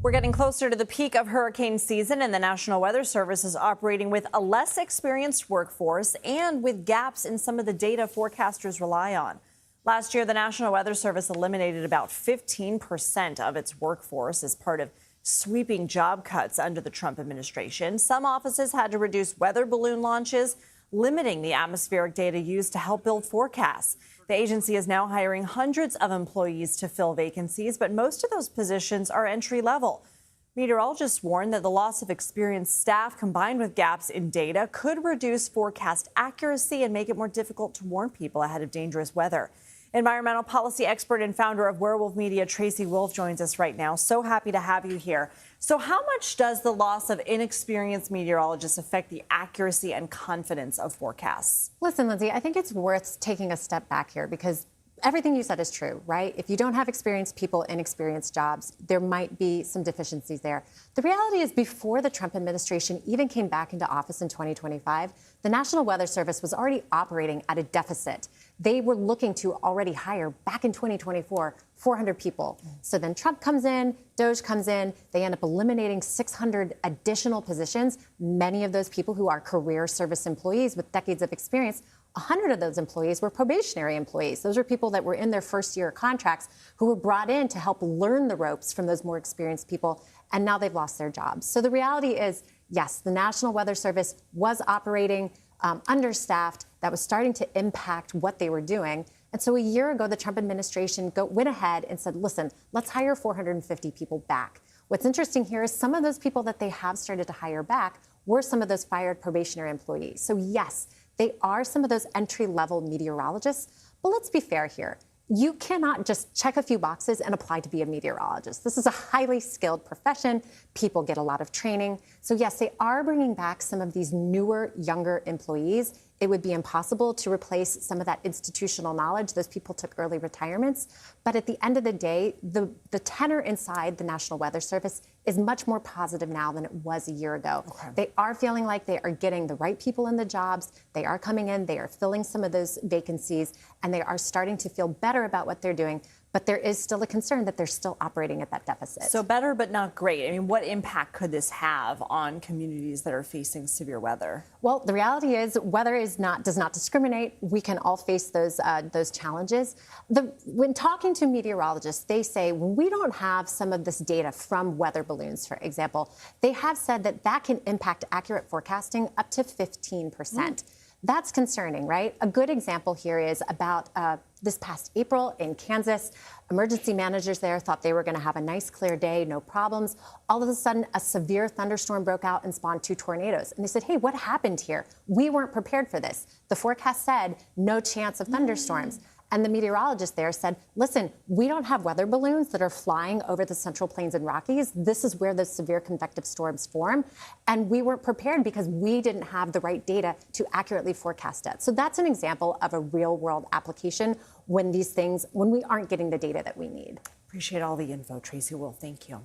We're getting closer to the peak of hurricane season, and the National Weather Service is operating with a less experienced workforce and with gaps in some of the data forecasters rely on. Last year, the National Weather Service eliminated about 15% of its workforce as part of sweeping job cuts under the Trump administration. Some offices had to reduce weather balloon launches, limiting the atmospheric data used to help build forecasts. The agency is now hiring hundreds of employees to fill vacancies, but most of those positions are entry level. Meteorologists warn that the loss of experienced staff combined with gaps in data could reduce forecast accuracy and make it more difficult to warn people ahead of dangerous weather. Environmental policy expert and founder of Werewolf Media, Tracy Wholf, joins us right now. So happy to have you here. So how much does the loss of inexperienced meteorologists affect the accuracy and confidence of forecasts? Listen, Lindsay, I think it's worth taking a step back here because everything you said is true, right? If you don't have experienced people in experienced jobs, there might be some deficiencies there. The reality is before the Trump administration even came back into office in 2025, the National Weather Service was already operating at a deficit. They were looking to already hire back in 2024, 400 people. So then Trump comes in, Doge comes in, they end up eliminating 600 additional positions. Many of those people who are career service employees with decades of experience, 100 of those employees were probationary employees. Those are people that were in their first year contracts who were brought in to help learn the ropes from those more experienced people, and now they've lost their jobs. So the reality is, yes, the National Weather Service was operating understaffed. That was starting to impact what they were doing. And so a year ago, the Trump administration went ahead and said, listen, let's hire 450 people back. What's interesting here is some of those people that they have started to hire back were some of those fired probationary employees. So yes, they are some of those entry-level meteorologists. But let's be fair here. You cannot just check a few boxes and apply to be a meteorologist. This is a highly skilled profession. People get a lot of training. So yes, they are bringing back some of these newer, younger employees. It would be impossible to replace some of that institutional knowledge. Those people took early retirements. But at the end of the day, the tenor inside the National Weather Service is much more positive now than it was a year ago. Okay. They are feeling like they are getting the right people in the jobs. They are coming in, they are filling some of those vacancies, and they are starting to feel better about what they're doing. But there is still a concern that they're still operating at that deficit. So better, but not great. I mean, what impact could this have on communities that are facing severe weather? Well, the reality is weather does not discriminate. We can all face those challenges. When talking to meteorologists, they say when we don't have some of this data from weather balloons, for example, they have said that can impact accurate forecasting up to 15%. That's concerning, right? A good example here is about this past April in Kansas. Emergency managers there thought they were going to have a nice clear day, no problems. All of a sudden, a severe thunderstorm broke out and spawned 2 tornadoes. And they said, hey, what happened here? We weren't prepared for this. The forecast said no chance of thunderstorms. And the meteorologist there said, listen, we don't have weather balloons that are flying over the Central Plains and Rockies. This is where the severe convective storms form. And we weren't prepared because we didn't have the right data to accurately forecast it. So that's an example of a real world application when we aren't getting the data that we need. Appreciate all the info, Tracy Wholf. Thank you.